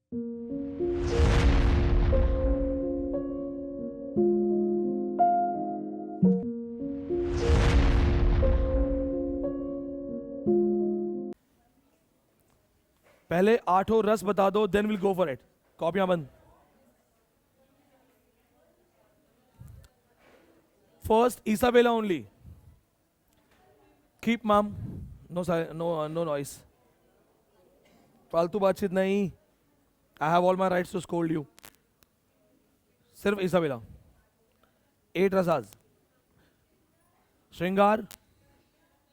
पहले 8 रस बता दो, then will go for it. कॉपियां बंद. First, Isabella only. Keep mum. No noise. फालतू बातचीत नहीं. I have all my rights to scold you. सिर्फ Isabella. 8 रसाज. श्रृंगार,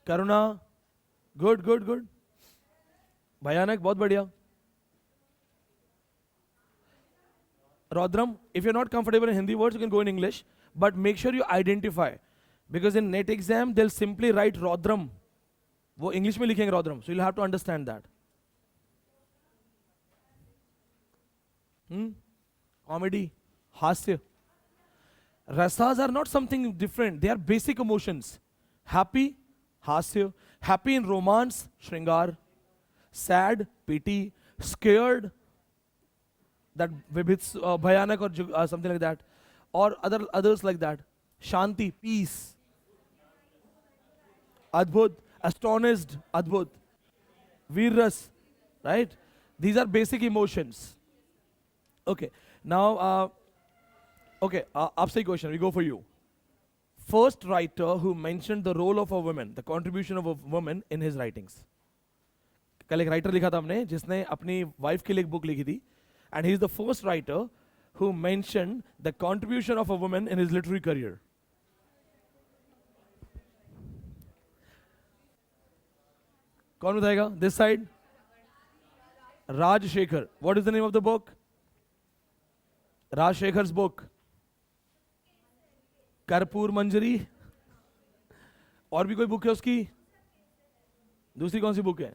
करुणा, गुड गुड गुड. भयानक, बहुत बढ़िया. Rodram, if you're not comfortable in Hindi words, you can go in English, but make sure you identify. Because in NET exam, they'll simply write Rodram. वो English में लिखेंगे Rodram, so you'll have to understand that. Comedy, हास्य. Rasas are not something different. They are basic emotions. Happy, हास्य. Happy in romance, shringar. Sad, pity. Scared, that vibhits, bhayanak or something like that. Or others like that. Shanti, peace. Adbhut, astonished, adbhut. Veerras, right? These are basic emotions. Okay, now, आपसे question, we go for you. First writer who mentioned the role of a woman, the contribution of a woman in his writings. कल एक writer लिखा था हमने जिसने अपनी wife के लिए एक book लिखी थी, and he is the first writer who mentioned the contribution of a woman in his literary career. कौन बताएगा? This side. Rajshekhar. What is the name of the book? Rajshekhar's book. कर्पूर मंजरी. और भी कोई बुक है उसकी? दूसरी कौन सी बुक है?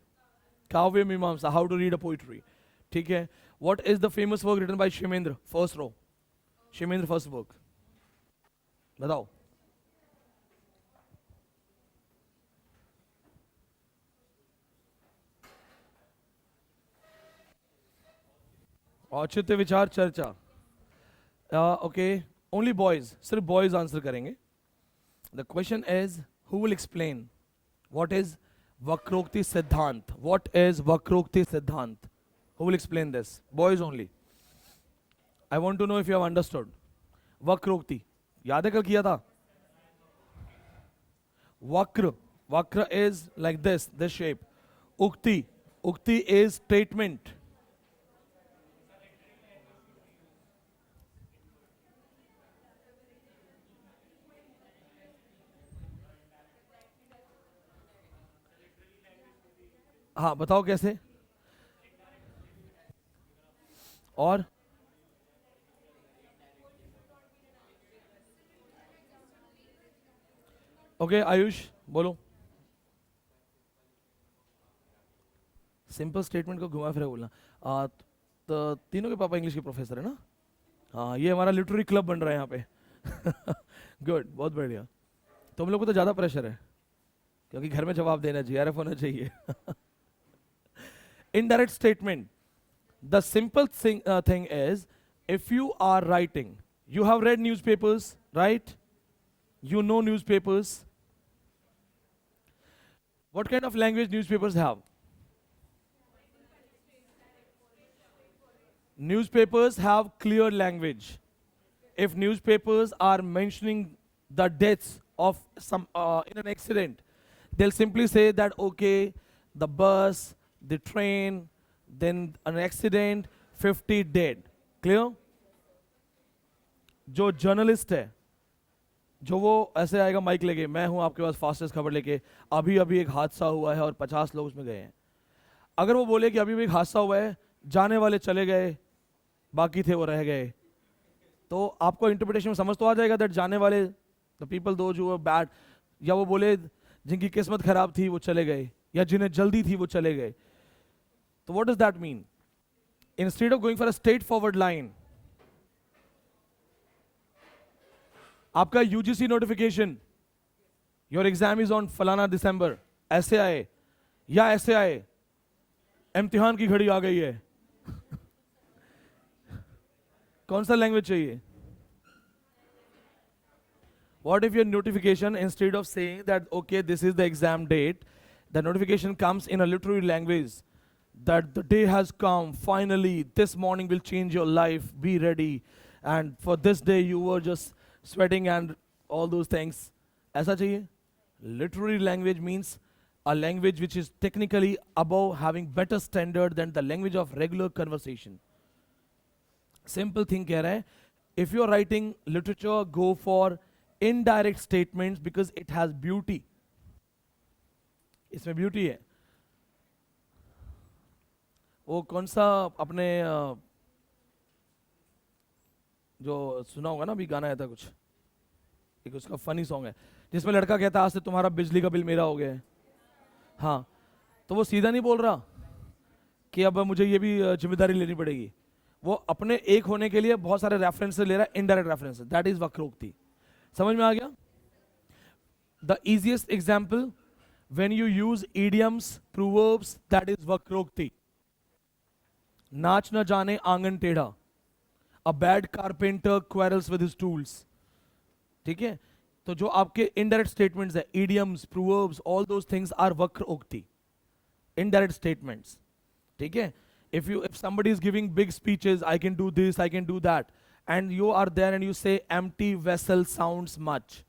Kavya Mimamsa, how to read a poetry. ठीक है. What is the famous work written by Shimendra? First row. Shimendra first book. बताओ. औचित्य विचार चर्चा. Okay. Only boys. सिर्फ boys आंसर करेंगे. The question is, who will explain what is Vakrokti Siddhant? What is Vakrokti Siddhant? Who will explain this? Boys only. I want to know if you have understood. Vakrokti. याद है कल किया था? Vakra. Vakra is like this shape. Ukti. Ukti is statement. हाँ बताओ कैसे. और okay Ayush बोलो. सिंपल स्टेटमेंट को घुमा फिरा बोलना. तो तीनों के पापा इंग्लिश के प्रोफेसर है ना. हाँ ये हमारा लिटरेरी क्लब बन रहा है यहाँ पे. गुड, बहुत बढ़िया. तुम लोग को तो ज़्यादा प्रेशर है क्योंकि घर में जवाब देना चाहिए, आरएफ होना चाहिए. Indirect statement. The simple thing is, if you are writing, you have read newspapers, right? You know newspapers. What kind of language newspapers have? Newspapers have clear language. If newspapers are mentioning the deaths of some in an accident, they'll simply say that, okay, the bus, the train, then an accident, 50 dead. Clear? जो journalist है, जो वो ऐसे आएगा mic लेके, मैं हूं आपके पास फास्टेस्ट खबर लेके, अभी अभी एक हादसा हुआ है और 50 लोग उसमें गए हैं. अगर वो बोले कि अभी भी एक हादसा हुआ है, जाने वाले चले गए, बाकी थे वो रह गए, तो आपको इंटरप्रिटेशन में समझ तो आ जाएगा दैट जाने वाले, the people those who were bad, या वो बोले जिनकी किस्मत खराब थी वो चले गए, या जिन्हें जल्दी थी वो चले गए. तो what does that mean? Instead of going for a straight forward line, आपका UGC notification, your exam is on फलाना दिसंबर, ऐसे आए या ऐसे आए, इम्तिहान की घड़ी आ गई है. कौन सा लैंग्वेज चाहिए? What if your notification, instead of saying that, okay, this is the exam date, the notification comes in a literary language that the day has come, finally, this morning will change your life, be ready. And for this day, you were just sweating and all those things. ऐसा चाहिए? Literary language means a language which is technically above, having better standard than the language of regular conversation. Simple thing कह रहा है, if you're writing literature, go for indirect statements because it has beauty. इसमें beauty है. वो कौन सा अपने जो सुना होगा ना, अभी गाना आया था कुछ, एक उसका फनी सॉन्ग है जिसमें लड़का कहता है आज से तुम्हारा बिजली का बिल मेरा हो गया है. हाँ, तो वो सीधा नहीं बोल रहा कि अब मुझे ये भी जिम्मेदारी लेनी पड़ेगी. वो अपने एक होने के लिए बहुत सारे रेफरेंसेस ले रहा है, indirect references. That is vakrokti. समझ में आ गया? The easiest example, when you use idioms, proverbs, that is vakrokti. नाच न जाने आंगन टेढ़ा. A bad carpenter quarrels with his tools. ठीक है, तो जो आपके इनडायरेक्ट स्टेटमेंट्स है, idioms, proverbs, all those things are vakrokti, indirect statements. ठीक है, if somebody is giving big speeches, I can do this, I can do that, and you are there and you say empty vessel sounds much.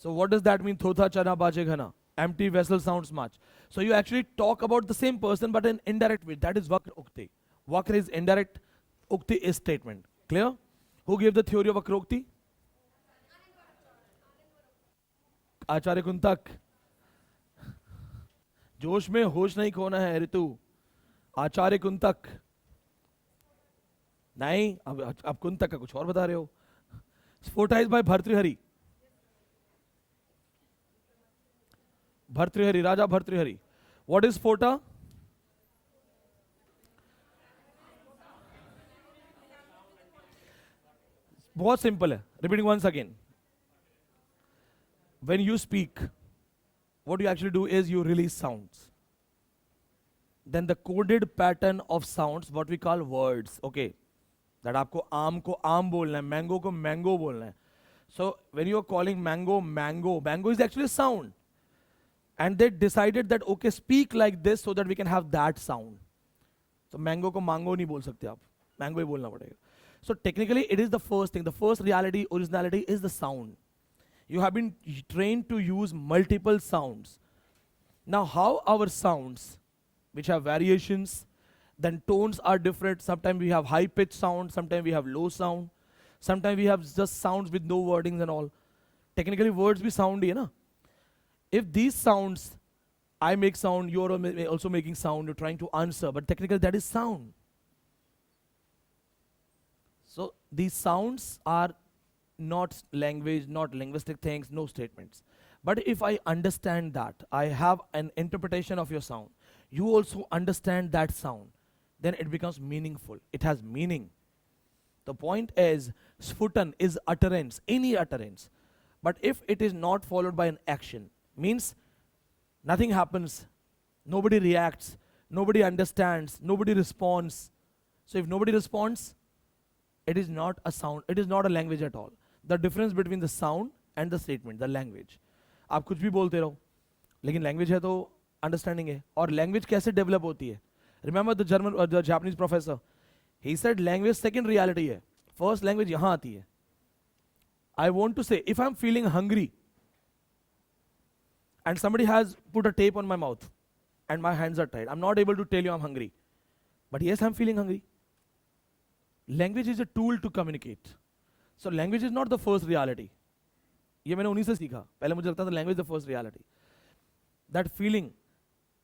So what does that mean? Thotha chana baje ghana. Empty vessel sounds much. So you actually talk about the same person but in indirect way. That is vakra ukti. Vakra is indirect, ukti is statement. Clear? Who gave the theory of vakrokti? Acharya Kuntak. जोश में होश नहीं खोना है ऋतु. आचार्य कुंतक. नहीं, अब कुंतक का कुछ और बता रहे हो. Sphota is by Bhartrihari. Bhartrihari, Raja Bhartrihari. What is sphota? बहुत सिंपल है. Repeating once again. When you speak, what you actually do is you release sounds. Then the coded pattern of sounds, what we call words. Okay, that आपको आम को आम बोलना है, mango को mango बोलना है. So when you are calling mango mango, mango is actually a sound. And they decided that okay, speak like this so that we can have that sound. So mango को mango नहीं बोल सकते आप, mango ही बोलना पड़ेगा. So technically it is the first thing. The first reality, originality is the sound. You have been trained to use multiple sounds. Now how our sounds, which have variations, then tones are different. Sometimes we have high pitch sound, sometimes we have low sound, sometimes we have just sounds with no wordings and all. Technically words भी sound ही है ना. If these sounds, I make sound, you're also making sound, you're trying to answer, but technically that is sound. So these sounds are not language, not linguistic things, no statements. But if I understand that, I have an interpretation of your sound, you also understand that sound, then it becomes meaningful. It has meaning. The point is, sfutan is utterance, any utterance. But if it is not followed by an action, means nothing happens, nobody reacts, nobody understands, nobody responds. So if nobody responds, it is not a sound, it is not a language at all. The difference between the sound and the statement, the language. आप कुछ भी बोलते रहो, लेकिन language है तो understanding है. और language कैसे develop होती है? Remember the Japanese professor, he said language second reality है. First language यहाँ आती है. I want to say, if I'm feeling hungry, and somebody has put a tape on my mouth, and my hands are tied, I'm not able to tell you I'm hungry. But yes, I'm feeling hungry. Language is a tool to communicate. So language is not the first reality. ये मैंने उन्हीं से सीखा. पहले मुझे लगता था language is the first reality. That feeling,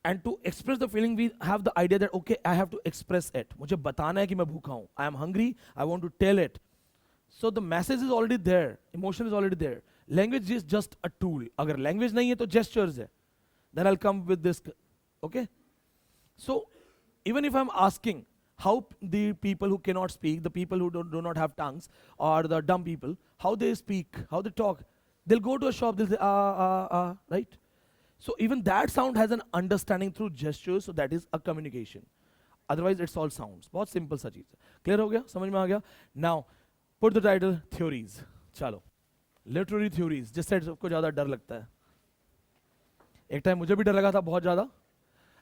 and to express the feeling, we have the idea that okay, I have to express it. मुझे बताना है कि मैं भूखा हूँ. I am hungry. I want to tell it. So the message is already there. Emotion is already there. Language is just a tool. अगर language नहीं है तो gestures है. Then I'll come with this. Okay. So even if I'm asking, how the people who cannot speak, the people who do not have tongues, or the dumb people, how they speak, how they talk, they'll go to a shop, they'll say, right? So even that sound has an understanding through gestures, so that is a communication. otherwise it's all sounds. बहुत simple सा चीज है. Clear हो गया? समझ में आ गया? Now put the title theories. चलो, literary theories, जिससे सबको ज़्यादा डर लगता है. एक टाइम मुझे भी डर लगा था बहुत ज़्यादा,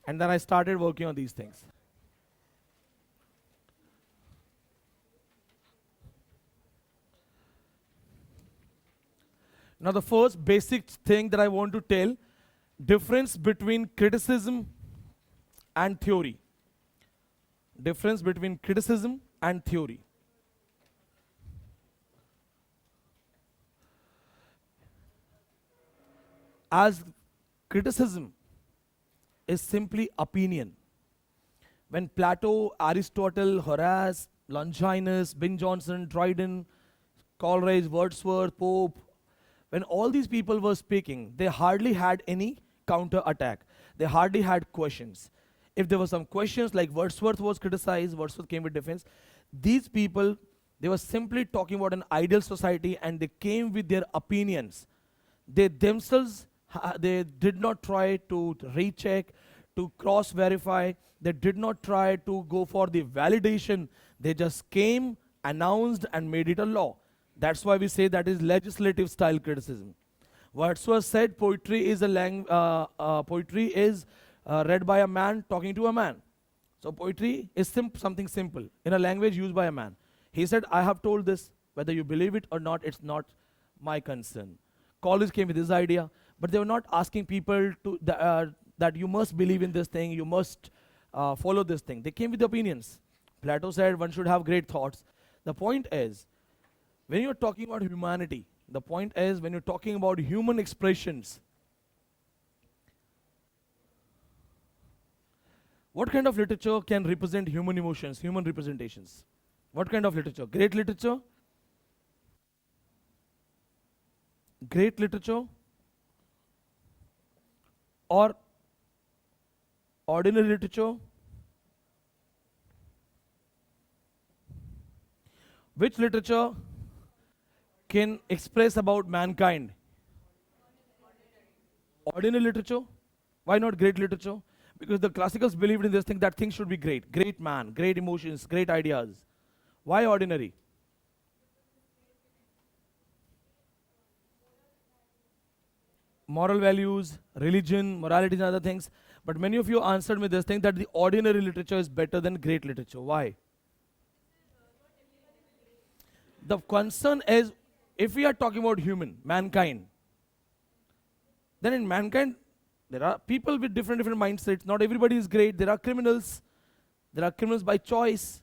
and then I started working on these things. Now the first basic thing that I want to tell, difference between criticism and theory. Difference between criticism and theory. As criticism is simply opinion. When Plato, Aristotle, Horace, Longinus, Ben Jonson, Dryden, Coleridge, Wordsworth, Pope, when all these people were speaking, they hardly had any counter attack. They hardly had questions. If there were some questions, like Wordsworth was criticized, Wordsworth came with defense. These people, they were simply talking about an ideal society and they came with their opinions. They themselves, they did not try to recheck, to cross-verify. They did not try to go for the validation. They just came, announced, and made it a law. That's why we say that is legislative style criticism. Wordsworth said poetry is read by a man talking to a man. So poetry is something simple in a language used by a man. He said, I have told this, whether you believe it or not, it's not my concern. Coleridge came with this idea, but they were not asking people to that you must believe in this thing, you must follow this thing. They came with opinions. Plato said one should have great thoughts. The point is, when you're talking about humanity, the point is when you're talking about human expressions, what kind of literature can represent human emotions, human representations? What kind of literature? Great literature? Great literature? Or ordinary literature? Which literature can express about mankind? Ordinary literature? Why not great literature? Because the classicals believed in this thing, that things should be great. Great man, great emotions, great ideas. Why ordinary? Moral values, religion, morality and other things. But many of you answered me this thing that the ordinary literature is better than great literature. Why? The concern is, if we are talking about human, mankind, then in mankind, there are people with different mindsets. Not everybody is great. There are criminals. There are criminals by choice.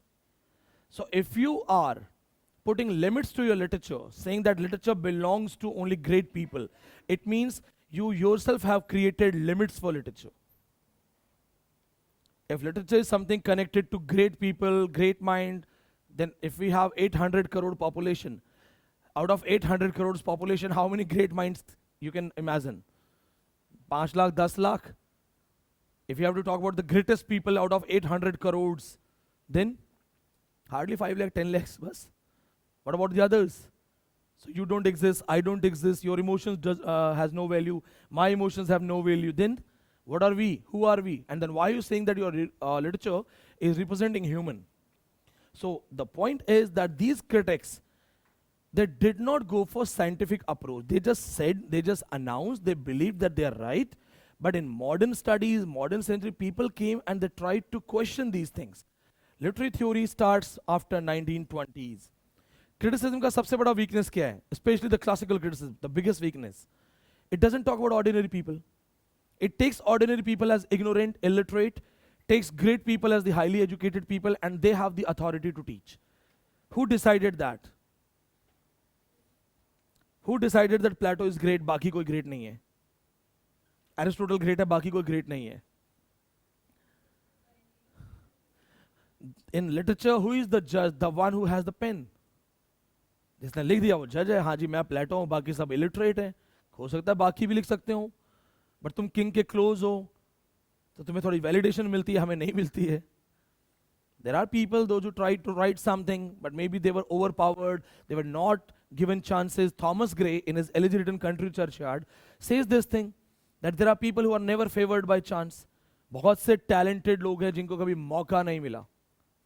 So if you are putting limits to your literature, saying that literature belongs to only great people, it means you yourself have created limits for literature. If literature is something connected to great people, great mind, then if we have 800 crore population, out of 800 crores population, how many great minds you can imagine? 5 lakh, 10 lakh. If you have to talk about the greatest people out of 800 crores, then hardly 5 lakh, 10 lakhs. Bas. What about the others? So you don't exist, I don't exist, your emotions has no value, my emotions have no value. Then what are we? Who are we? And then why are you saying that your literature is representing human? So the point is that these critics, they did not go for scientific approach. They just said, they just announced, they believed that they are right. But in modern studies, modern century, people came and they tried to question these things. Literary theory starts after 1920s. Criticism का सबसे बड़ा weakness क्या है? Especially the classical criticism, the biggest weakness. It doesn't talk about ordinary people. It takes ordinary people as ignorant, illiterate, takes great people as the highly educated people, and they have the authority to teach. Who decided that? Who decided that Plato is great, बाकी कोई great नहीं है? Aristotle great है, बाकी कोई great नहीं है? In literature, who is the judge? The one who has the pen. जिसने लिख दिया वो जज है. हाँ जी मैं प्लेटो हूँ, बाकी सब इलिटरेट है. हो सकता है बाकी भी लिख सकते हो, बट तुम किंग के क्लोज हो तो तुम्हें थोड़ी वैलिडेशन मिलती है, हमें नहीं मिलती है. There are people, those who tried to write something, but maybe they were overpowered, they were not given chances. Thomas Gray, in his elegy written Country Churchyard, says this thing, that there are people who are never favored by chance. बहुत से talented लोग हैं जिनको कभी मौका नहीं मिला,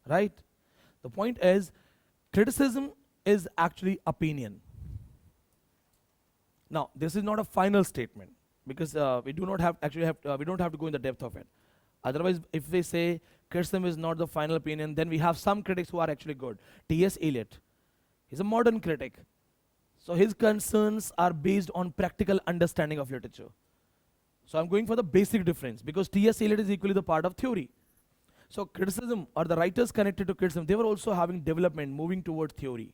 right? The point is criticism is actually opinion. Now, this is not a final statement because we do not have actually have we don't have to go in the depth of it. Otherwise, if we say criticism is not the final opinion, then we have some critics who are actually good. T.S. Eliot, he's a modern critic, so his concerns are based on practical understanding of literature. So I'm going for the basic difference because T.S. Eliot is equally the part of theory. So criticism or the writers connected to criticism, they were also having development moving towards theory.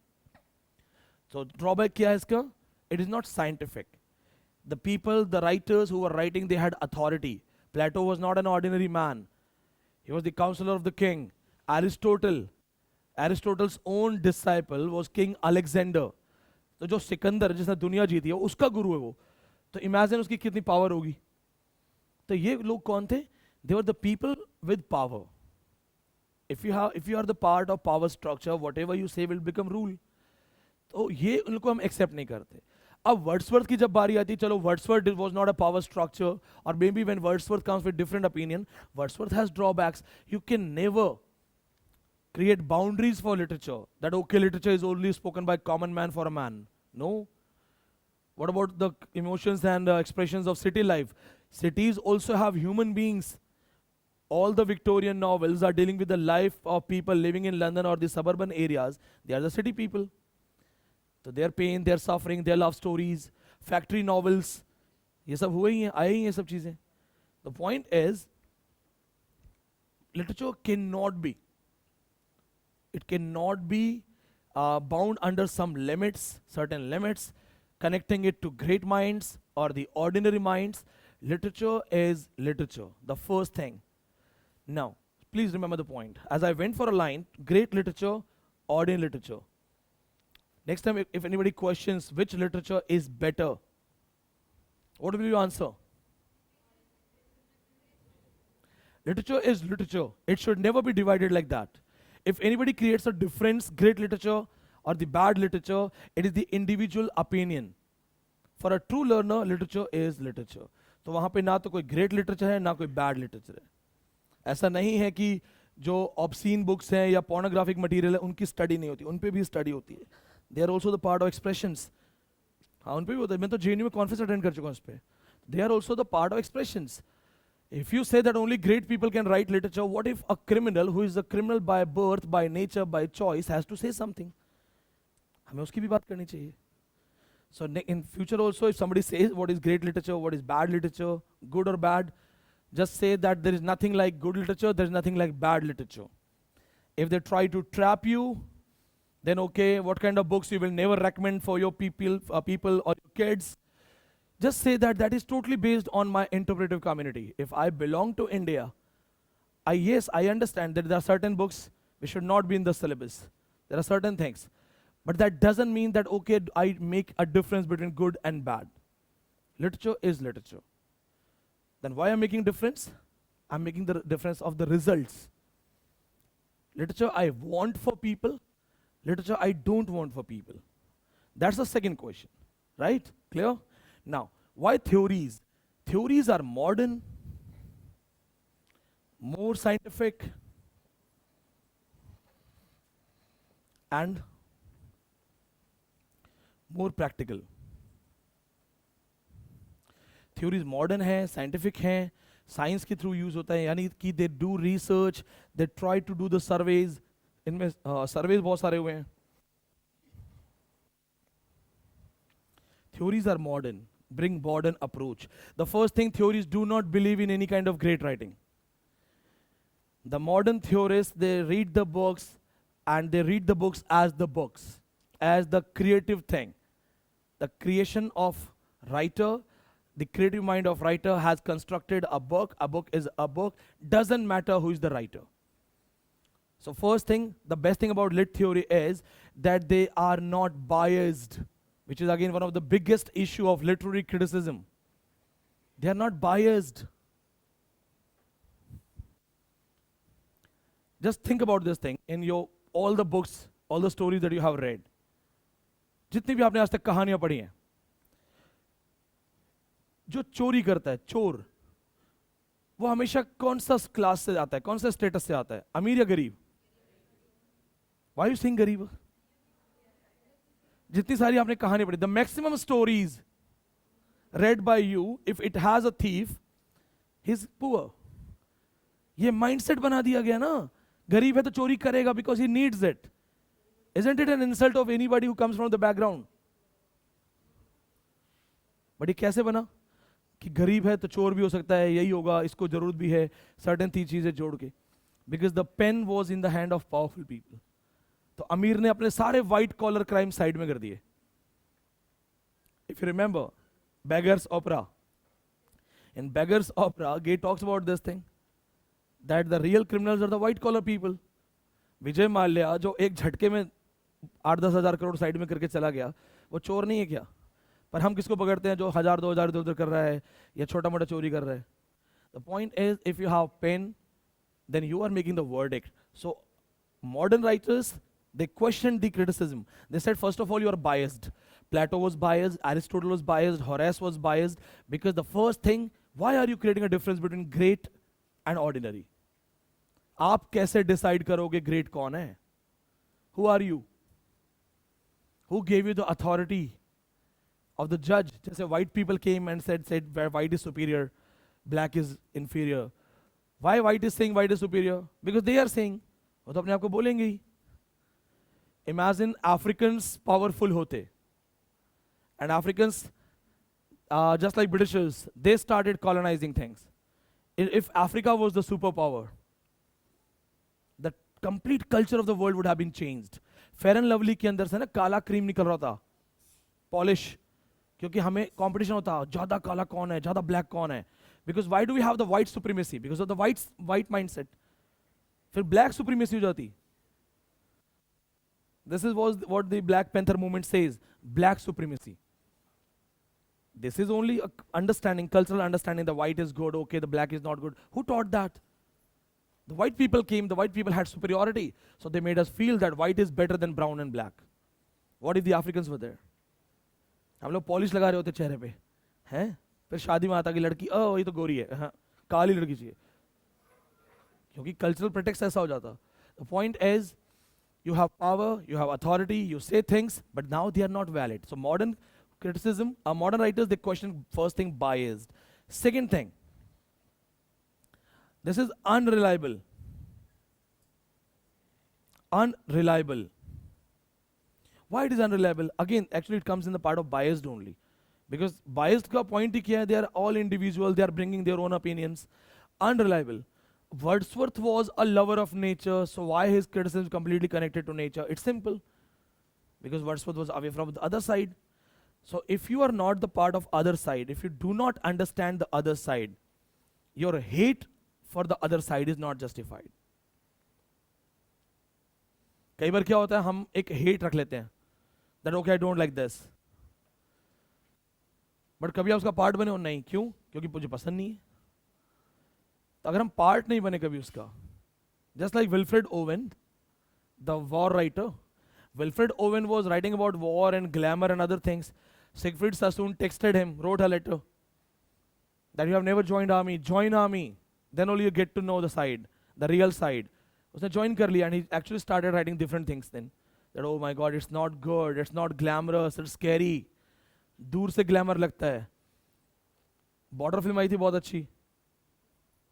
So drawback kya hai iska? It is not scientific. The people, the writers who were writing, they had authority. Plato was not an ordinary man. He was the counselor of the king. Aristotle's own disciple was King Alexander. तो जो सिकंदर जिसने दुनिया जीती है उसका गुरु है वो, तो इमेजिन उसकी कितनी पावर होगी. तो ये लोग कौन थे? They were the people with power. If you are the part of power structure, whatever you say will become rule. तो ये उनको हम एक्सेप्ट नहीं करते. अब वर्ड्सवर्थ की जब बारी आती है, चलो Wordsworth was not a power structure, or maybe when Wordsworth comes with different opinion, Wordsworth has drawbacks. You can never create boundaries for literature. That okay, literature is only spoken by common man for a man. No. What about the emotions and expressions of city life? Cities also have human beings. All the Victorian novels are dealing with the life of people living in London or the suburban areas. They are the city people. So their pain, their suffering, their love stories, factory novels, ये सब हुए ही हैं, आए ही हैं सब चीजें. The point is, literature cannot be, it cannot be bound under some limits, certain limits, connecting it to great minds or the ordinary minds. Literature is literature, the first thing. Now, please remember the point. As I went for a line, great literature, ordinary literature. Next time, if anybody questions which literature is better, what will you answer? Literature is literature. It should never be divided like that. If anybody creates a difference, great literature or the bad literature, it is the individual opinion. For a true learner, literature is literature. तो वहाँ पे ना तो कोई great literature है, ना कोई bad literature है. ऐसा नहीं है कि जो ऑब्सीन बुक्स हैं या पोर्नोग्राफिक मटेरियल है उनकी स्टडी नहीं होती, उन पे भी स्टडी होती है. They are also the part of expressions. हाँ, उन पे भी होता है. मैं तो जेएनयू में कॉन्फ्रेंस अटेंड कर चुका हूँ उस पर. They are also the part of expressions. If you say that only great people can write literature, what if a criminal who is a criminal by birth, by nature, by choice has to say something? हमें उसकी भी बात करनी चाहिए. So in future also, if somebody says what is great literature, what is bad literature, good or bad, just say that there is nothing like good literature, there is nothing like bad literature. If they try to trap you, then okay, what kind of books you will never recommend for your people or your kids. Just say that that is totally based on my interpretive community. If I belong to India, yes, I understand that there are certain books which should not be in the syllabus. There are certain things. But that doesn't mean that, okay, I make a difference between good and bad. Literature is literature. Then why I'm making difference? I'm making the difference of the results. Literature I want for people, literature I don't want for people. That's the second question, right? Clear? Now, why theories? Theories are modern, more scientific, and more practical. Theories modern है, scientific है, science के through use होता है, यानी कि they do research, they try to do the surveys. इनमें surveys बहुत सारे हुए हैं. Theories are modern, bring modern approach. The first thing, theories do not believe in any kind of great writing. The modern theorists, they read the books and they read the books, as the creative thing. The creation of writer, the creative mind of writer has constructed a book is a book, doesn't matter who is the writer. So first thing, the best thing about lit theory is that they are not biased, which is again one of the biggest issue of literary criticism. They are not biased. Just think about this thing in your all the books, all the stories that you have read. जितनी भी आपने आज तक कहानियां पढ़ी हैं, जो चोरी करता है, चोर, वो हमेशा कौन सा क्लास से आता है, कौन सा स्टेटस से आता है, अमीर या गरीब? व्हाई यू सेइंग गरीब? जितनी सारी आपने कहानी पढ़ी, the maximum stories read by you, if it has a thief, he's poor. ये माइंडसेट बना दिया गया ना, गरीब है तो चोरी करेगा because he needs it. Isn't it an insult of anybody who comes from the background? But ये कैसे बना कि गरीब है तो चोर भी हो सकता है, यही होगा, इसको जरूरत भी है, सर्टेन तीन चीजें जोड़ के, because the pen was in the hand of powerful people. तो अमीर ने अपने सारे व्हाइट कॉलर क्राइम साइड में कर दिए. If you remember Beggar's Opera. In Beggar's Opera, Gay talks about this thing, that the real criminals are the white collar people. Vijay Mallya जो एक झटके में 8-10 हजार करोड़ साइड में करके चला गया, वो चोर नहीं है क्या? पर हम किसको पकड़ते हैं? जो 1000-2000 इधर उधर कर रहा है या छोटा मोटा चोरी कर रहा है. The point is, if you have pen, then you are making the verdict. So modern writers, they questioned the criticism. They said, first of all, you are biased. Plato was biased, Aristotle was biased, Horace was biased, because the first thing, why are you creating a difference between great and ordinary? आप कैसे decide करोगे great कौन है? Who are you? Who gave you the authority of the judge? जैसे white people came and said where white is superior, black is inferior. Why white is saying white is superior? Because they are saying, वो तो अपने आप को बोलेंगे ही. Imagine Africans powerful होते. And Africans, just like Britishers, they started colonizing things. If Africa was the superpower, the complete culture of the world would have been changed. Fair and Lovely के अंदर से ना काला क्रीम निकल रहा था, polish, क्योंकि हमें competition होता, ज़्यादा काला कौन है, ज़्यादा black कौन है. Because why do we have the white supremacy? Because of the white mindset. फिर black supremacy हो जाती. This is what the Black Panther movement says, black supremacy. This is only a understanding, cultural understanding, the white is good, okay, the black is not good. Who taught that? The white people came, the white people had superiority. So they made us feel that white is better than brown and black. What if the Africans were there? हम लोग polish लगा रहे होते चेहरे पे, हैं? फिर शादी में आता कि लड़की, ये तो गोरी है, हाँ, काली लड़की चाहिए. क्योंकि cultural pretext ऐसा हो जाता. The point is, you have power, you have authority, you say things, but now they are not valid. So modern criticism, modern writers, they question, first thing, biased. Second thing, this is unreliable. Unreliable. Why it is unreliable? Again, actually it comes in the part of biased only. Because biased ka point hi kya hai, they are all individual, they are bringing their own opinions. Unreliable. Wordsworth was a lover of nature, so why his criticism is completely connected to nature? It's simple. Because Wordsworth was away from the other side. So if you are not the part of other side, if you do not understand the other side, your hate for the other side is not justified. कई बार क्या होता है, हम एक hate रख लेते हैं, that okay I don't like this, but कभी आप उसका part बने हो नहीं, क्यों? क्योंकि मुझे पसंद नहीं है. तो अगर हम part नहीं बने कभी उसका, just like Wilfred Owen, the war writer, Wilfred Owen was writing about war and glamour and other things. Siegfried Sassoon texted him, wrote a letter that you have never joined army, join army, then only you get to know the side, the real side. उसने join कर लिया and he actually started writing different things then. That oh my God, it's not good, it's not glamorous, it's scary. दूर से glamour लगता है. Border film आई थी बहुत अच्छी.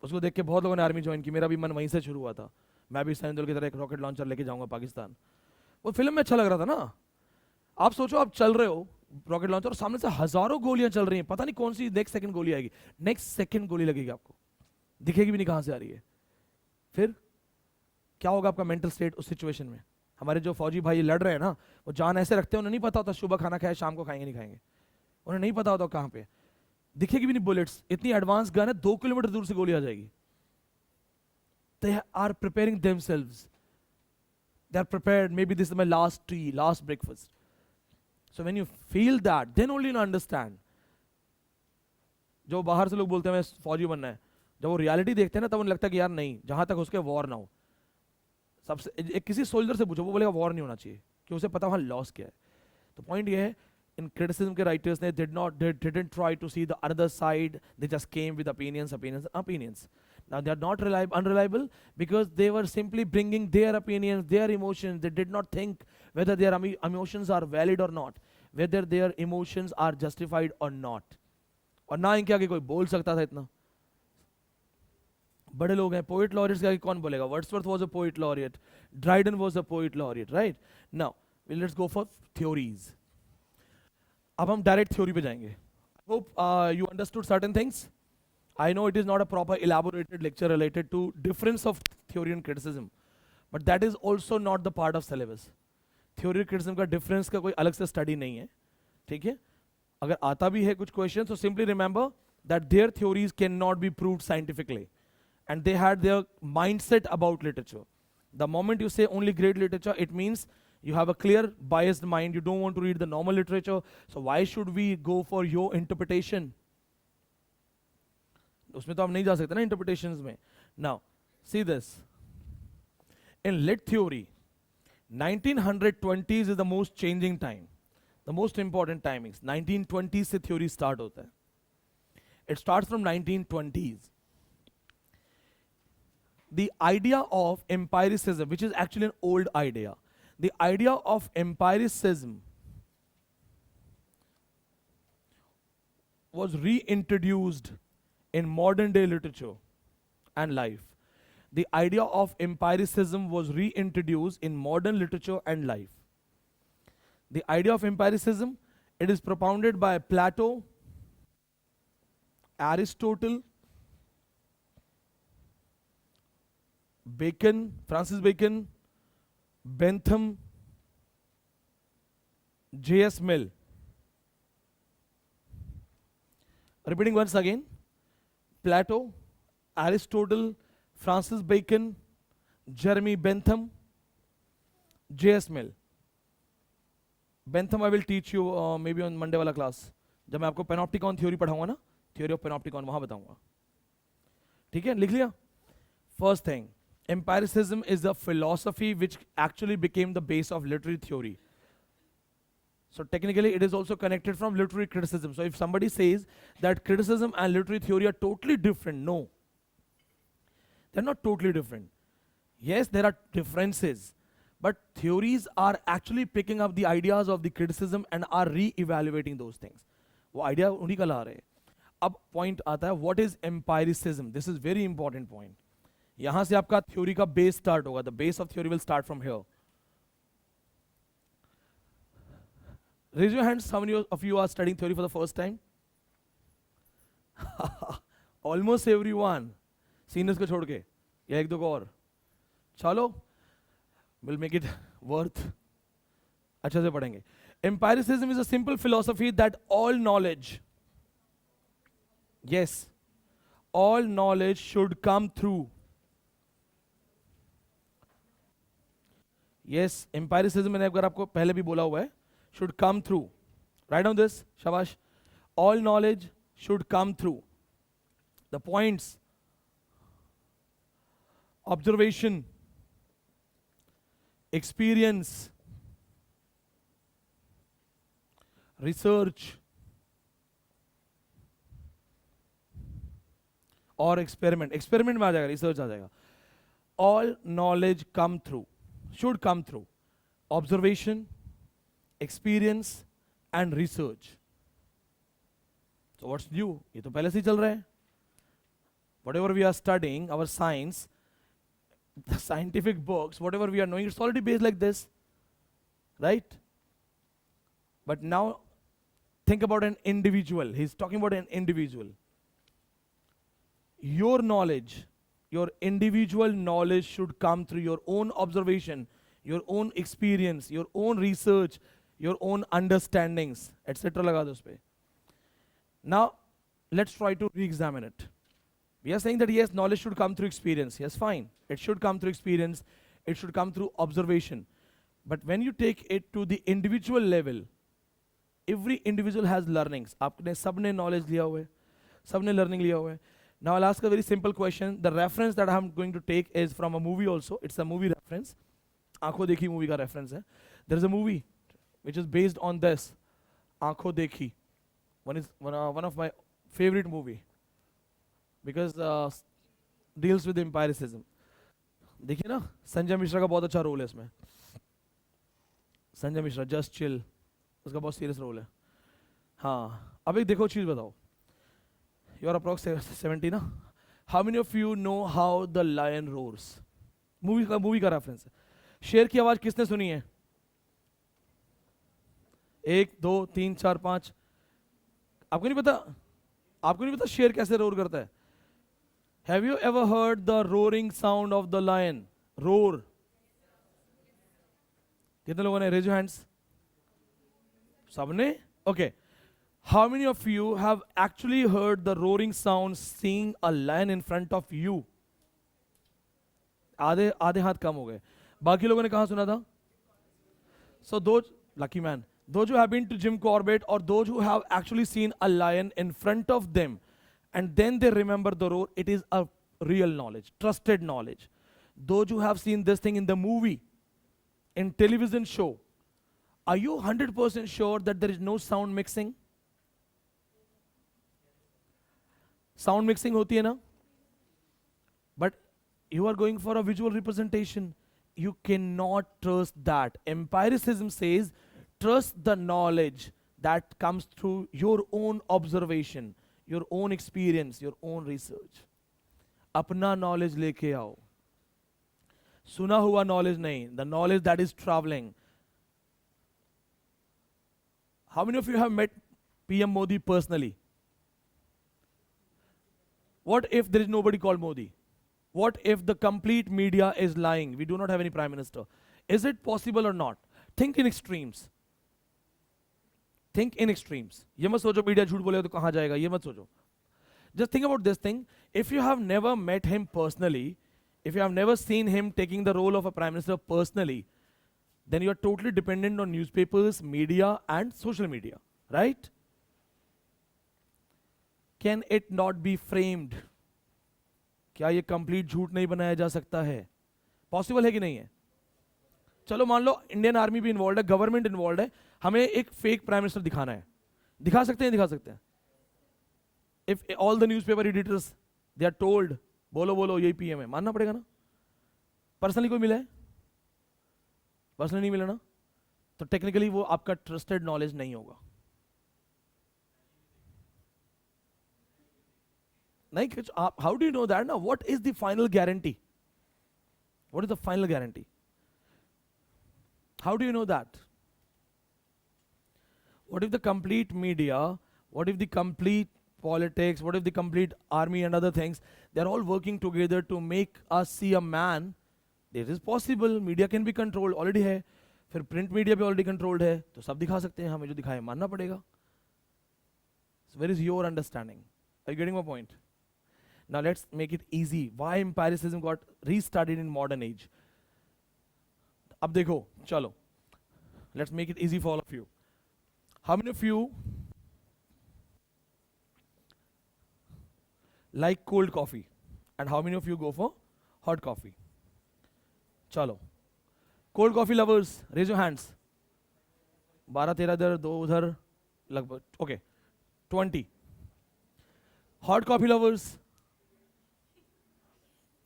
उसको देख के बहुत लोगों ने आर्मी ज्वाइन की. मेरा भी मन वहीं से शुरू हुआ था. मैं भी सैनिक दल की तरह एक रॉकेट लॉन्चर लेके जाऊंगा पाकिस्तान. वो फिल्म में अच्छा लग रहा था ना. आप सोचो आप चल रहे हो रॉकेट लॉन्चर और सामने से हजारों गोलियां चल रही हैं, पता नहीं कौन सी नेक्स्ट सेकंड गोली आएगी, नेक्स्ट सेकंड गोली लगेगी आपको, दिखेगी भी नहीं कहां से आ रही है. फिर क्या होगा आपका मेंटल स्टेट उस सिचुएशन में? हमारे जो फौजी भाई लड़ रहे हैं ना, वो जान ऐसे रखते हैं, उन्हें नहीं पता होता सुबह खाना खाए शाम को खाएंगे नहीं खाएंगे, उन्हें नहीं पता होता कहां पे दिखेगी भी नहीं बुलेट्स. इतनी एडवांस गन है, 2 किलोमीटर दूर से गोली आ जाएगी. They are preparing themselves. They are prepared. Maybe this is my last tea, last breakfast. So when you feel that, then only you understand. जो बाहर से लोग बोलते हैं मैं फौजी बनना है, जब वो रियलिटी देखते हैं ना तब उन्हें लगता है कि यार नहीं, जहां तक उसके वॉर ना हो. सबसे किसी सोल्जर से पूछो, वो बोलेगा वॉर नहीं होना चाहिए, कि उसे पता वहां लॉस क्या है. तो पॉइंट ये है, इन क्रिटिसिज्म के राइटर्स ने didn't try to see the other side. They just came with opinions. Now they are not unreliable because they were simply bringing their opinions, their emotions. They did not think whether their emotions are valid or not, whether their emotions are justified or not. और ना इनके आगे कोई बोल सकता था इतना. बड़े लोग हैं, पोइट लॉरियट्स के आगे कौन बोलेगा? Wordsworth was a poet laureate, Dryden was a poet laureate, right? Now let's go for theories. अब हम डायरेक्ट थ्योरी पे जाएंगे. Hope you understood certain things. I know it is not a proper elaborated lecture related to difference of theory and criticism, but that is also not the part of syllabus. Theory and criticism का difference का कोई अलग से study नहीं है, ठीक है? अगर आता भी है कुछ question, so simply remember that their theories cannot be proved scientifically, and they had their mindset about literature. The moment you say only great literature, it means you have a clear biased mind. You don't want to read the normal literature, so why should we go for your interpretation? उसमें तो हम नहीं जा सकते ना interpretations में. Now see this, in lit theory 1920s is the most changing time, the most important timings. 1920s से theory start होता है. It starts from 1920s. The idea of empiricism, which is actually an old idea, the idea of empiricism was reintroduced in modern day literature and life. The idea of empiricism was reintroduced in modern literature and life. The idea of empiricism, it is propounded by Plato, Aristotle, Bacon, Francis Bacon, Bentham, J.S. Mill. Repeating once again, Plato, Aristotle, Francis Bacon, Jeremy Bentham, J.S. Mill. Bentham I will teach you maybe on Monday वाला class. जब मैं आपको panopticon theory पढ़ाऊंगा ना, theory of panopticon वहाँ बताऊंगा. ठीक है, लिख लिया? First thing, empiricism is a philosophy which actually became the base of literary theory. So technically it is also connected from literary criticism. So if somebody says that criticism and literary theory are totally different, no. They're not totally different. Yes, there are differences, but theories are actually picking up the ideas of the criticism and are re-evaluating those things. वो idea उन्हीं का ला रहे हैं. अब point आता है, what is empiricism? This is very important point. यहाँ से आपका theory का base start होगा. The base of theory will start from here. Raise your hands, how many of you are studying theory for the first time? Almost everyone. Seniors को छोड़ के, या एक दो को और. चलो, we'll make it worth. अच्छे से पढ़ेंगे. Empiricism is a simple philosophy that all knowledge, yes, all knowledge should come through. Yes, empiricism मैंने अगर आपको पहले भी बोला हुआ है, should come through. Write down this, shabash. All knowledge should come through. The points: observation, experience, research, और experiment. Experiment में आ जाएगा, research आ जाएगा. All knowledge come through, should come through observation, experience and research. So what's new? ये तो पहले से ही चल रहा है. Whatever we are studying, our science, the scientific books, whatever we are knowing, it's already based like this, right? But now think about an individual. He's talking about an individual. Your knowledge, your individual knowledge should come through your own observation, your own experience, your own research, your own understandings, etc. लगा दो उस पे. Now, let's try to re-examine it. We are saying that yes, knowledge should come through experience. Yes, fine. It should come through experience. It should come through observation. But when you take it to the individual level, every individual has learnings. आपने सबने knowledge लिया हुआ है, सबने learning लिया हुआ है. Now I'll ask a very simple question. The reference that I'm going to take is from a movie also. It's a movie reference. आंखों देखी movie का reference है. There is a movie which is based on this. आंखों देखी, one of my favorite movie because deals with empiricism. देखिए ना, संजय मिश्रा का बहुत अच्छा रोल है इसमें. संजय मिश्रा, जस्ट चिल, उसका बहुत सीरियस रोल है. हाँ, अब एक देखो चीज बताओ. यू आर अप्रॉक्स 70 ना. How many of you know how the lion roars? Movie का रेफरेंस है. शेर की आवाज किसने सुनी है? 1 2 3 4 5. आपको नहीं पता? आपको नहीं पता शेर कैसे रोर करता है? Have you ever heard the roaring sound of the lion? Roar. कितने लोगों ने? Raise your hands. सबने? Okay. How many of you have actually heard the roaring sound seeing a lion in front of you? आधे आधे हाथ कम हो गए. बाकी लोगों ने कहां सुना था? सो दो lucky man, those who have been to Jim Corbett or those who have actually seen a lion in front of them and then they remember the roar, it is a real knowledge, trusted knowledge. Those who have seen this thing in the movie, in television show, are you 100% sure that there is no sound mixing? Sound mixing होती है ना? But you are going for a visual representation. You cannot trust that. Empiricism says trust the knowledge that comes through your own observation, your own experience, your own research. अपना knowledge लेके आओ. सुना हुआ knowledge नहीं, the knowledge that is traveling. How many of you have met PM Modi personally? What if there is nobody called Modi? What if the complete media is lying? We do not have any prime minister. Is it possible or not? Think in extremes. Think in extremes. ये मत सोचो media झूठ बोलेगा तो कहाँ जाएगा, ये मत सोचो. Just think about this thing. If you have never met him personally, if you have never seen him taking the role of a prime minister personally, then you are totally dependent on newspapers, media and social media, right? Can it not be framed? क्या ये complete झूठ नहीं बनाया जा सकता है? Possible है कि नहीं है? चलो मान लो इंडियन आर्मी भी इन्वॉल्व है, गवर्नमेंट इन्वॉल्व है, हमें एक फेक प्राइम मिनिस्टर दिखाना है. दिखा सकते हैं? दिखा सकते हैं. If all the newspaper editors they are told बोलो बोलो यही पीएम है, मानना पड़ेगा ना? पर्सनली कोई मिला है? पर्सनली नहीं मिला ना, तो टेक्निकली वो आपका ट्रस्टेड नॉलेज नहीं होगा. नहीं, how do you know that ना? What is the final guarantee? What is the final guarantee? How do you know that? What if the complete media, what if the complete politics, what if the complete army and other things, they're all working together to make us see a man? This is possible. Media can be controlled. Already है. फिर print media भी already controlled है. तो सब दिखा सकते हैं. हमें जो दिखाए मानना पड़ेगा. So where is your understanding? Are you getting my point? Now let's make it easy. Why empiricism got restarted in modern age? अब देखो, चलो, let's make it easy for all of you. How many of you like cold coffee? And how many of you go for hot coffee? चलो, cold coffee lovers, raise your hands. 12 13 इधर, 2 उधर, लगभग, okay, 20. Hot coffee lovers,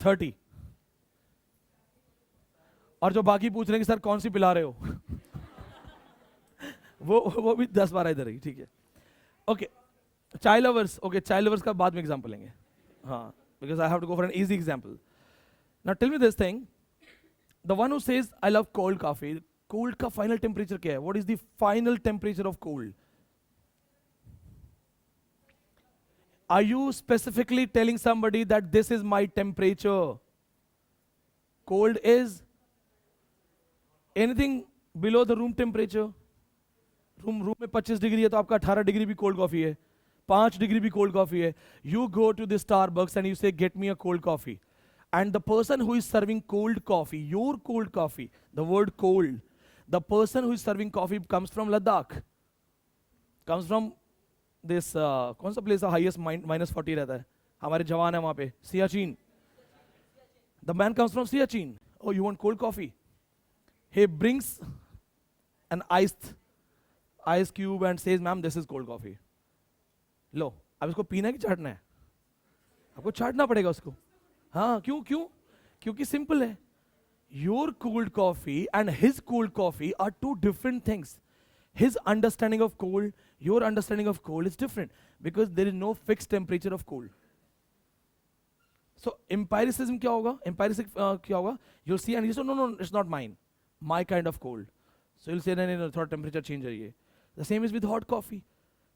30. और जो बाकी पूछ रहे हैं कि सर कौन सी पिला रहे हो वो भी 10-12 इधर ही, ठीक है. ओके, चाय लवर्स. ओके, चाय लवर्स का बाद में एग्जांपल लेंगे. हाँ, because I have to go for an easy example. Now tell me this thing, the one who says I love cold coffee, cold का फाइनल टेम्परेचर क्या है? What is the final temperature of cold? Are you specifically telling somebody that this is my temperature? Cold is anything below the room temperature. Room में 25 degree है तो आपका 18 degree भी cold coffee है, 5 degree भी cold coffee है. You go to the Starbucks and you say get me a cold coffee, and the person who is serving cold coffee, your cold coffee, the word cold, the person who is serving coffee comes from Ladakh, comes from this कौन सा place है highest -40 रहता है, हमारे जवान है वहां पे, Siachen. The man comes from Siachen. Oh, you want cold coffee? He brings an iced ice cube and says, ma'am, this is cold coffee. लो, अब इसको पीना है कि चाटना है? आपको चाटना पड़ेगा उसको. हाँ, क्यों क्यों? क्योंकि सिंपल है. Your cold coffee and his cold coffee are two different things. His understanding of cold, your understanding of cold is different because there is no fixed temperature of cold. So empiricism क्या होगा? Empiricism क्या होगा? You'll see and you say, no, it's not mine. My kind of cold. So you'll say, no, थोड़ा temperature change है ये. The same is with hot coffee.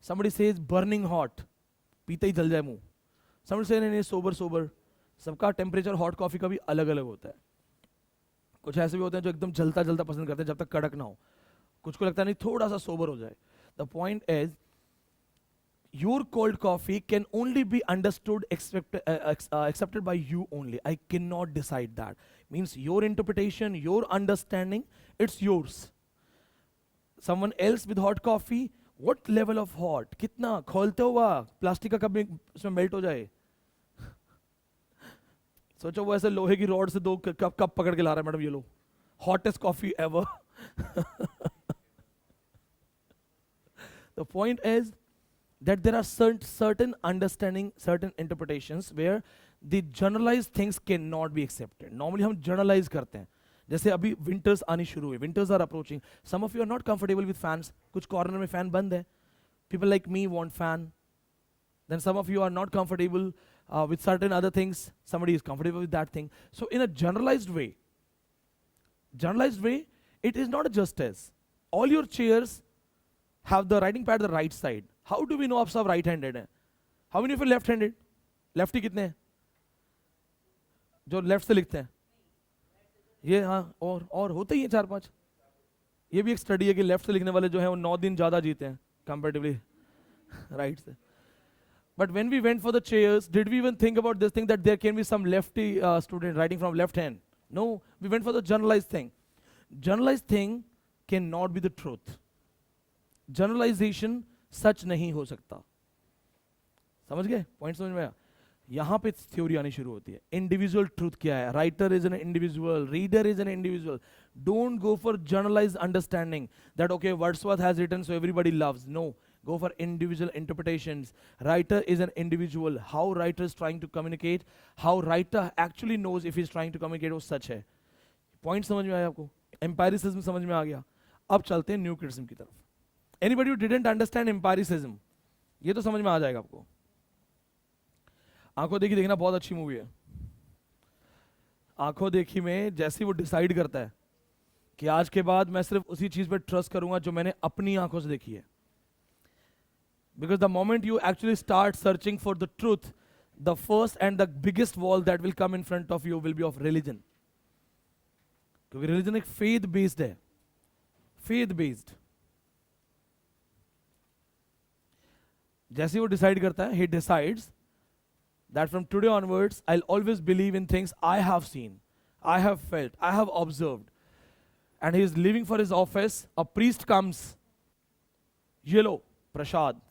Somebody says burning hot. पीते ही जल जाए मुंह. Somebody says, नहीं, sober. सबका temperature hot coffee का भी अलग-अलग होता है. कुछ ऐसे भी होते हैं जो एकदम जलता पसंद करते हैं जब तक कड़क ना हो. कुछ को लगता है नहीं थोड़ा सा सोबर हो जाए. The point is, your cold coffee can only be understood, accepted by you only. I cannot decide that. Means your interpretation, your understanding, it's yours. Someone else with hot coffee, what level of hot? कितना खोलते हुआ plastic का cup उसमें melt हो जाए. सोचो वो ऐसे लोहे की रॉड से 2 कप पकड़ के ला रहा है, मैडम ये लो, hottest coffee ever. The point is that there are certain understanding, certain interpretations where the generalized things cannot be accepted. Normally हम generalize करते हैं. जैसे अभी winters आनी शुरू हुई, winters are approaching. Some of you are not comfortable with fans. कुछ corner में fan बंद है. People like me want fan. Then some of you are not comfortable with certain other things. Somebody is comfortable with that thing. So in a generalized way, it is not just as all your chairs have the writing pad the right side. How do we know आप सब right-handed हैं? How many of you left-handed? Lefty कितने हैं? जो left से लिखते हैं? ये हाँ, और होते ही हैं 4-5. ये भी एक स्टडी है कि लेफ्ट से लिखने वाले जो हैं वो 9 दिन ज़्यादा जीते हैं comparatively right से. But when we went for the chairs, did we even think about this thing that there can be some lefty student writing from left hand? No, we went for the generalized thing. Generalized thing cannot be the truth. Generalization सच नहीं हो सकता. समझ गए? Point समझ में आया? यहाँ पे थ्योरी आनी शुरू होती है. इंडिविजुअल ट्रूथ क्या है? Writer is an individual, reader is an individual. Don't go for generalised understanding that okay Wordsworth has written so everybody loves. No, go for individual interpretations. Writer is an individual. How writer is trying to communicate, how writer actually knows if he's trying to communicate वो सच है. Point समझ में आया आपको? एम्पायरिसिज्म समझ में आ गया. अब चलते हैं न्यू क्रिटिसिज्म की तरफ. एनीबॉडी हू डिडंट अंडरस्टैंड एम्पायरिसिज्म, ये तो समझ में आ जाएगा आपको. आंखों देखी देखना बहुत अच्छी मूवी है. आंखों देखी में जैसे वो डिसाइड करता है कि आज के बाद मैं सिर्फ उसी चीज पर ट्रस्ट करूंगा जो मैंने अपनी आंखों से देखी है. Because the moment you actually start searching for the truth, the first and the biggest wall that will come in front of you will be of religion. क्योंकि religion एक faith based है. Faith based. जैसे वो decide करता है, he decides that from today onwards, I'll always believe in things I have seen, I have felt, I have observed. And he is leaving for his office. A priest comes. Yellow, prashad.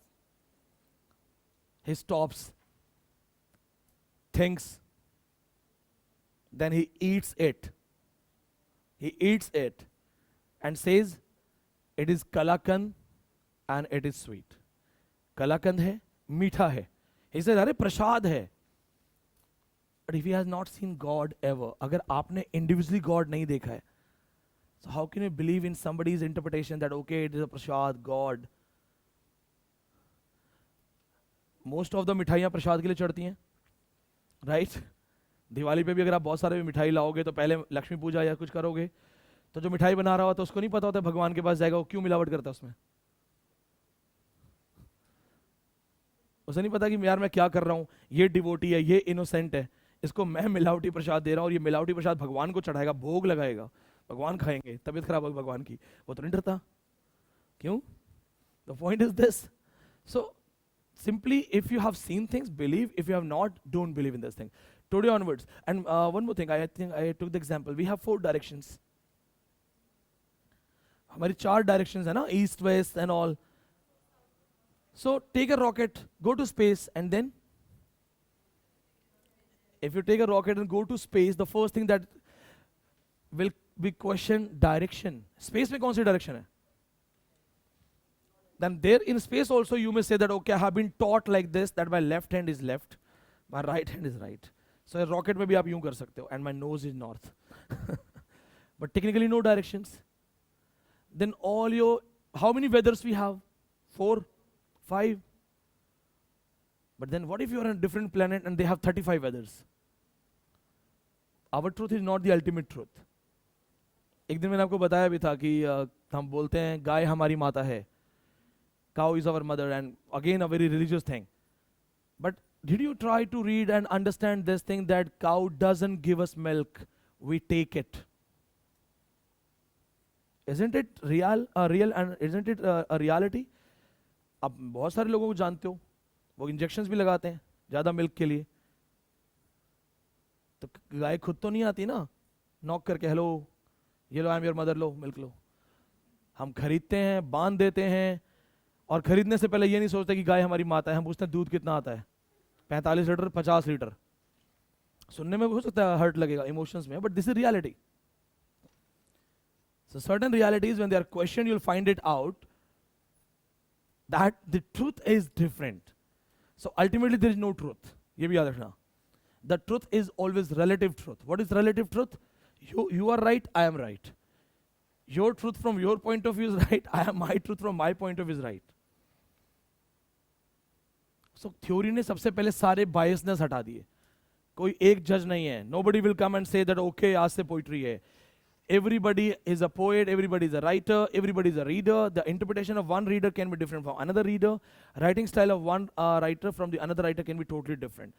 He stops, thinks, then he eats it. He eats it and says, it is kalakand and it is sweet. Kalakand hai, meetha hai. He says, अरे प्रसाद है. But if he has not seen God ever, अगर आपने individually God नहीं देखा है, so how can you believe in somebody's interpretation that okay, it is a prasad, God? Most of the मिठाइयाँ प्रसाद के लिए चढ़ती हैं, राइट? दिवाली पे भी अगर आप बहुत सारे मिठाई लाओगे तो पहले लक्ष्मी पूजा या कुछ करोगे, तो जो मिठाई बना रहा होता है उसको नहीं पता होता भगवान के पास जाएगा वो क्यों मिलावट करता है उसमें. उसे नहीं पता कि यार मैं क्या कर रहा हूँ, ये डिवोटी है, ये इनोसेंट है, इसको मैं मिलावटी प्रसाद दे रहा हूँ और ये मिलावटी प्रसाद भगवान को चढ़ाएगा, भोग लगाएगा, भगवान खाएंगे, तबीयत खराब होगी भगवान की. वो तो नहीं डरता. क्यों? The point is this. So simply, if you have seen things, believe. If you have not, don't believe in this thing. Today onwards. And one more thing, I think I took the example. We have 4 directions. हमारी 4 directions है ना, east, west and all. So take a rocket, go to space, and then if you take a rocket and go to space, the first thing that will be question direction. Space में कौन सी direction है? then there in space also you may say that, okay, I have been taught like this, that my left hand is left, my right hand is right. So rocket में भी आप यूं कर सकते हो, and my nose is north. But technically no directions. Then all your, how many weathers we have? 4, 5. But then what if you are on a different planet and they have 35 weathers? Our truth is not the ultimate truth. एक दिन मैंने आपको बताया भी था कि हम बोलते हैं गाय हमारी माता है, cow is our mother, and again a very religious thing. But did you try to read and understand this thing that cow doesn't give us milk, we take it? Isn't it real and isn't it a reality? आप बहुत सारे लोगों को जानते हो, वो injections भी लगाते हैं ज़्यादा मिल्क के लिए. तो गाय खुद तो नहीं आती ना, नॉक करके हेलो ये लो आई एम योर मदर, लो मिल्क लो. हम खरीदते हैं, बांध देते हैं, और खरीदने से पहले ये नहीं सोचते कि गाय हमारी माता है. हम पूछते हैं दूध कितना आता है, 45 लीटर 50 लीटर. सुनने में हो सकता है हर्ट लगेगा इमोशंस में, but this is reality. So certain realities, when they are questioned, you'll find it out that the truth is different. So ultimately there is no truth. ये भी याद रखना. The truth is always relative truth. What is relative truth? You are right, I am right. Your truth from your point of view is right, my truth from my point of view is right. So theory ने सबसे पहले सारे biasness हटा दिए. कोई एक जज नहीं है. Nobody will come and say that okay आज से poetry है. Everybody is a poet, everybody is a writer, everybody is a reader. The interpretation of one reader can be different from another reader. Writing style of one writer from the another writer can be totally different.